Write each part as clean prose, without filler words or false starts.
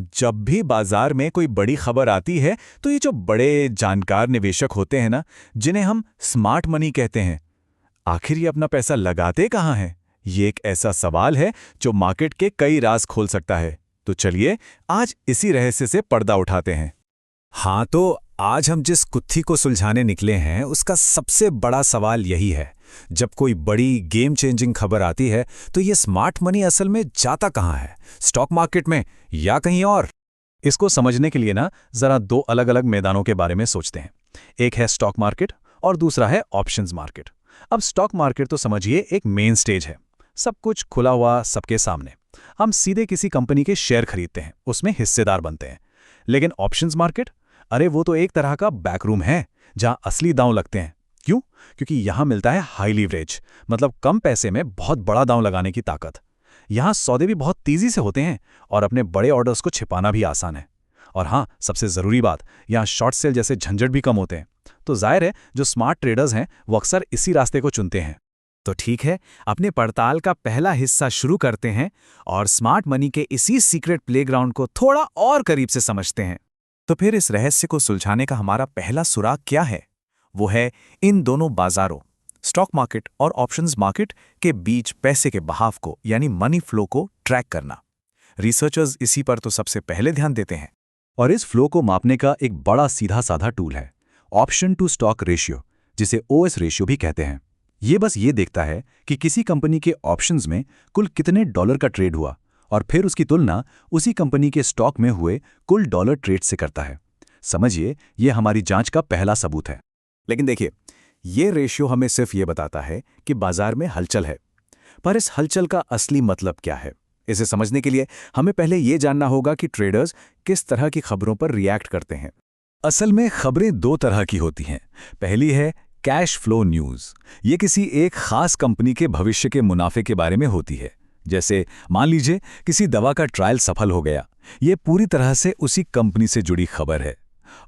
जब भी बाजार में कोई बड़ी खबर आती है तो ये जो बड़े जानकार निवेशक होते हैं ना, जिन्हें हम स्मार्ट मनी कहते हैं, आखिर ये अपना पैसा लगाते कहाँ हैं? ये एक ऐसा सवाल है जो मार्केट के कई राज खोल सकता है। तो चलिए आज इसी रहस्य से पर्दा उठाते हैं। हाँ, तो आज हम जिस गुत्थी को सुलझाने निकले हैं उसका सबसे बड़ा सवाल यही है। जब कोई बड़ी गेम चेंजिंग खबर आती है तो ये स्मार्ट मनी असल में जाता कहाँ है, स्टॉक मार्केट में या कहीं और? इसको समझने के लिए ना जरा दो अलग अलग मैदानों के बारे में सोचते हैं। एक है स्टॉक मार्केट और दूसरा है ऑप्शंस मार्केट। अब स्टॉक मार्केट तो समझिए एक मेन स्टेज है, सब कुछ खुला हुआ सबके सामने। हम सीधे किसी कंपनी के शेयर खरीदते हैं, उसमें हिस्सेदार बनते हैं। लेकिन ऑप्शंस मार्केट, अरे वो तो एक तरह का बैकरूम है जहां असली दांव लगते हैं। क्यों? क्योंकि यहां मिलता है हाई लीवरेज, मतलब कम पैसे में बहुत बड़ा दांव लगाने की ताकत। यहां सौदे भी बहुत तेजी से होते हैं और अपने बड़े ऑर्डर्स को छिपाना भी आसान है। और हाँ, सबसे ज़रूरी बात, यहाँ शॉर्ट सेल जैसे झंझट भी कम होते हैं। तो जाहिर है जो स्मार्ट ट्रेडर्स हैं वो अक्सर इसी रास्ते को चुनते हैं। तो ठीक है, अपने पड़ताल का पहला हिस्सा शुरू करते हैं और स्मार्ट मनी के इसी सीक्रेट प्लेग्राउंड को थोड़ा और करीब से समझते हैं। तो फिर इस रहस्य को सुलझाने का हमारा पहला सुराग क्या है? वो है इन दोनों बाजारों, स्टॉक मार्केट और ऑप्शंस मार्केट के बीच पैसे के बहाव को, यानी मनी फ्लो को ट्रैक करना। रिसर्चर्स इसी पर तो सबसे पहले ध्यान देते हैं। और इस फ्लो को मापने का एक बड़ा सीधा साधा टूल है, ऑप्शन टू स्टॉक रेशियो, जिसे ओएस रेशियो भी कहते हैं। ये बस ये देखता है कि किसी कंपनी के ऑप्शंस में कुल कितने डॉलर का ट्रेड हुआ और फिर उसकी तुलना उसी कंपनी के स्टॉक में हुए कुल डॉलर ट्रेड से करता है। समझिए, ये हमारी जांच का पहला सबूत है। लेकिन देखिए, ये रेशियो हमें सिर्फ ये बताता है कि बाजार में हलचल है, पर इस हलचल का असली मतलब क्या है? इसे समझने के लिए हमें पहले ये जानना होगा कि ट्रेडर्स किस तरह की खबरों पर रिएक्ट करते हैं। असल में खबरें दो तरह की होती हैं। पहली है कैश फ्लो न्यूज़। ये किसी एक खास कंपनी के भविष्य के मुनाफे के बारे में होती है। जैसे मान लीजिए किसी दवा का ट्रायल सफल हो गया, ये पूरी तरह से उसी कंपनी से जुड़ी खबर है।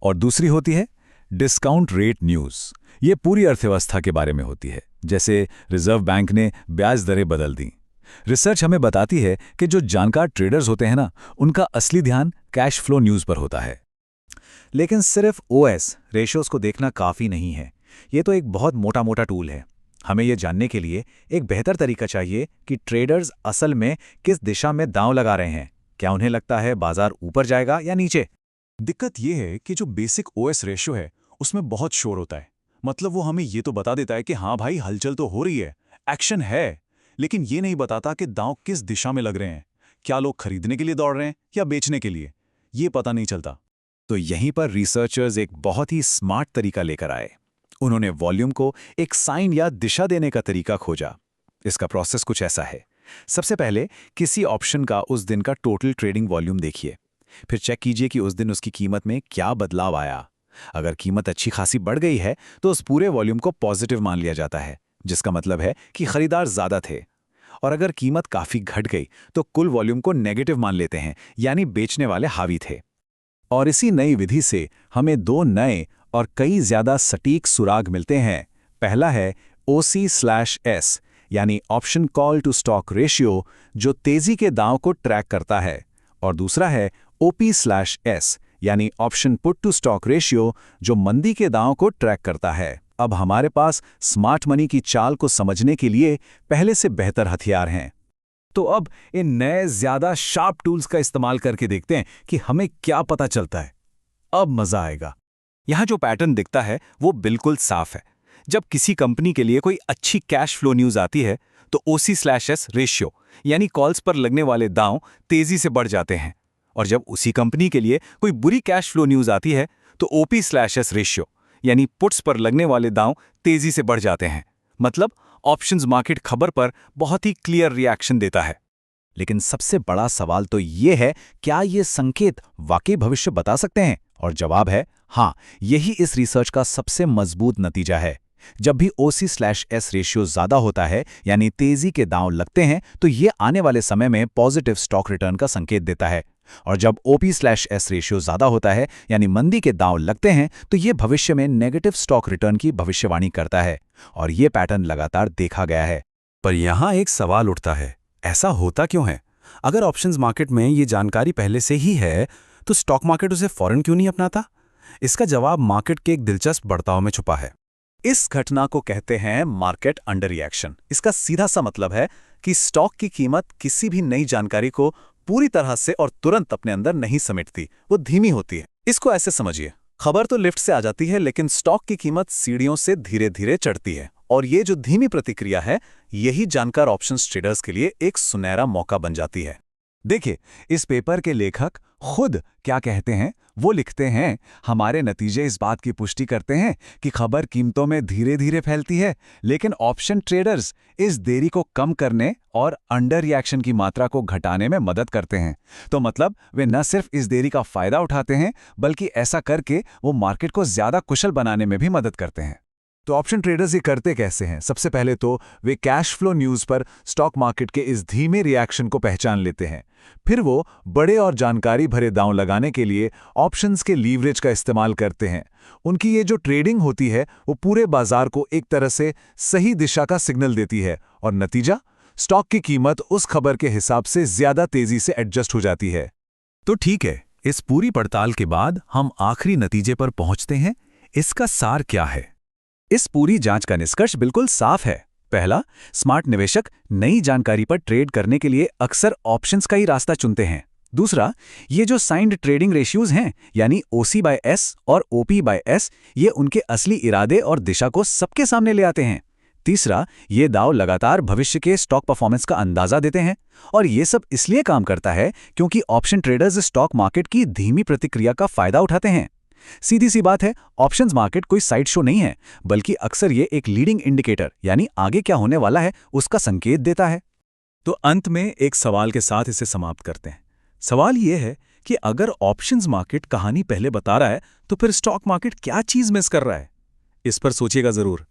और दूसरी होती है डिस्काउंट रेट न्यूज़। ये पूरी अर्थव्यवस्था के बारे में होती है, जैसे रिजर्व बैंक ने ब्याज दरें बदल दी। रिसर्च हमें बताती है कि जो जानकार ट्रेडर्स होते हैं ना, उनका असली ध्यान कैश फ्लो न्यूज़ पर होता है। लेकिन सिर्फ ओएस रेशियोज को देखना काफ़ी नहीं है। ये तो एक बहुत मोटा मोटा टूल है। हमें यह जानने के लिए एक बेहतर तरीका चाहिए कि ट्रेडर्स असल में किस दिशा में दांव लगा रहे हैं। क्या उन्हें लगता है बाजार ऊपर जाएगा या नीचे? दिक्कत यह है कि जो बेसिक ओएस रेशियो है उसमें बहुत शोर होता है। मतलब वो हमें ये तो बता देता है कि हाँ भाई, हलचल तो हो रही है, एक्शन है, लेकिन ये नहीं बताता कि दांव किस दिशा में लग रहे हैं। क्या लोग खरीदने के लिए दौड़ रहे हैं या बेचने के लिए, ये पता नहीं चलता। तो यहीं पर रिसर्चर्स एक बहुत ही स्मार्ट तरीका लेकर आए। उन्होंने वॉल्यूम को एक साइन या दिशा देने का तरीका खोजा। इसका प्रोसेस कुछ ऐसा है। सबसे पहले किसी ऑप्शन का उस दिन का टोटल ट्रेडिंग वॉल्यूम देखिए। फिर चेक कीजिए कि उस दिन उसकी कीमत में क्या बदलाव आया। अगर कीमत अच्छी खासी बढ़ गई है तो उस पूरे वॉल्यूम को पॉजिटिव मान लिया जाता है, जिसका मतलब है कि खरीदार ज्यादा थे। और अगर कीमत काफी घट गई तो कुल वॉल्यूम को नेगेटिव मान लेते हैं, यानी बेचने वाले हावी थे। और इसी नई विधि से हमें दो नए और कई ज्यादा सटीक सुराग मिलते हैं। पहला है OC/S, यानी option call to stock ratio, जो तेजी के दांव को ट्रैक करता है। और दूसरा है OP/S, यानी option put to stock ratio, जो मंदी के दांव को ट्रैक करता है। अब हमारे पास स्मार्ट मनी की चाल को समझने के लिए पहले से बेहतर हथियार हैं। तो अब इन नए ज्यादा शार्प टूल्स का इस्तेमाल करके देखते हैं कि हमें क्या पता चलता है। अब मजा आएगा। यहां जो पैटर्न दिखता है वो बिल्कुल साफ है। जब किसी कंपनी के लिए कोई अच्छी कैश फ्लो न्यूज आती है तो OC/S रेशियो, यानी कॉल्स पर लगने वाले दांव तेजी से बढ़ जाते हैं। और जब उसी कंपनी के लिए कोई बुरी कैश फ्लो न्यूज आती है तो OP/S रेशियो, यानी पुट्स पर लगने वाले दांव तेजी से बढ़ जाते हैं। मतलब ऑप्शंस मार्केट खबर पर बहुत ही क्लियर रिएक्शन देता है। लेकिन सबसे बड़ा सवाल तो ये है, क्या ये संकेत वाकई भविष्य बता सकते हैं? और जवाब है हाँ। यही इस रिसर्च का सबसे मजबूत नतीजा है। जब भी OC/S रेशियो ज्यादा होता है, यानी तेजी के दांव लगते हैं, तो ये आने वाले समय में पॉजिटिव स्टॉक रिटर्न का संकेत देता है। और जब OP/S रेशियो ज्यादा होता है, यानी मंदी के दांव लगते हैं, तो ये भविष्य में नेगेटिव स्टॉक रिटर्न की भविष्यवाणी करता है। और ये पैटर्न लगातार देखा गया है। पर यहां एक सवाल उठता है, ऐसा होता क्यों है? अगर ऑप्शंस मार्केट में ये जानकारी पहले से ही है तो स्टॉक मार्केट उसे फौरन क्यों नहीं अपनाता? इसका जवाब मार्केट के एक दिलचस्प बर्ताव में छुपा है। इस घटना को कहते हैं मार्केट अंडर रिएक्शन। इसका सीधा सा मतलब है कि स्टॉक की कीमत किसी भी नई जानकारी को पूरी तरह से और तुरंत अपने अंदर नहीं समेटती, वो धीमी होती है। इसको ऐसे समझिए, खबर तो लिफ्ट से आ जाती है लेकिन स्टॉक की कीमत सीढ़ियों से धीरे धीरे चढ़ती है, और ये जो धीमी प्रतिक्रिया है यही जानकार ऑप्शंस ट्रेडर्स के लिए एक सुनहरा मौका बन जाती है। देखिए, इस पेपर के लेखक खुद क्या कहते हैं। वो लिखते हैं, हमारे नतीजे इस बात की पुष्टि करते हैं कि खबर कीमतों में धीरे धीरे फैलती है, लेकिन ऑप्शन ट्रेडर्स इस देरी को कम करने और अंडर रिएक्शन की मात्रा को घटाने में मदद करते हैं। तो मतलब वे न सिर्फ इस देरी का फायदा उठाते हैं, बल्कि ऐसा करके वो मार्केट को ज्यादा कुशल बनाने में भी मदद करते हैं। तो ऑप्शन ट्रेडर्स ये करते कैसे हैं? सबसे पहले तो वे कैश फ्लो न्यूज़ पर स्टॉक मार्केट के इस धीमे रिएक्शन को पहचान लेते हैं। फिर वो बड़े और जानकारी भरे दांव लगाने के लिए ऑप्शंस के लीवरेज का इस्तेमाल करते हैं। उनकी ये जो ट्रेडिंग होती है वो पूरे बाजार को एक तरह से सही दिशा का सिग्नल देती है, और नतीजा, स्टॉक की कीमत उस खबर के हिसाब से ज्यादा तेजी से एडजस्ट हो जाती है। तो ठीक है, इस पूरी पड़ताल के बाद हम आखिरी नतीजे पर पहुंचते हैं। इसका सार क्या है? इस पूरी जांच का निष्कर्ष बिल्कुल साफ है। पहला, स्मार्ट निवेशक नई जानकारी पर ट्रेड करने के लिए अक्सर ऑप्शंस का ही रास्ता चुनते हैं। दूसरा, ये जो साइंड ट्रेडिंग रेशियोज हैं, यानी OC/S और OP/S, ये उनके असली इरादे और दिशा को सबके सामने ले आते हैं। तीसरा, ये दाव लगातार भविष्य के स्टॉक परफॉर्मेंस का अंदाजा देते हैं, और ये सब इसलिए काम करता है क्योंकि ऑप्शन ट्रेडर्स स्टॉक मार्केट की धीमी प्रतिक्रिया का फायदा उठाते हैं। सीधी सी बात है, ऑप्शंस मार्केट कोई साइड शो नहीं है, बल्कि अक्सर ये एक लीडिंग इंडिकेटर, यानी आगे क्या होने वाला है उसका संकेत देता है। तो अंत में एक सवाल के साथ इसे समाप्त करते हैं। सवाल ये है कि अगर ऑप्शंस मार्केट कहानी पहले बता रहा है तो फिर स्टॉक मार्केट क्या चीज मिस कर रहा है? इस पर सोचिएगा जरूर।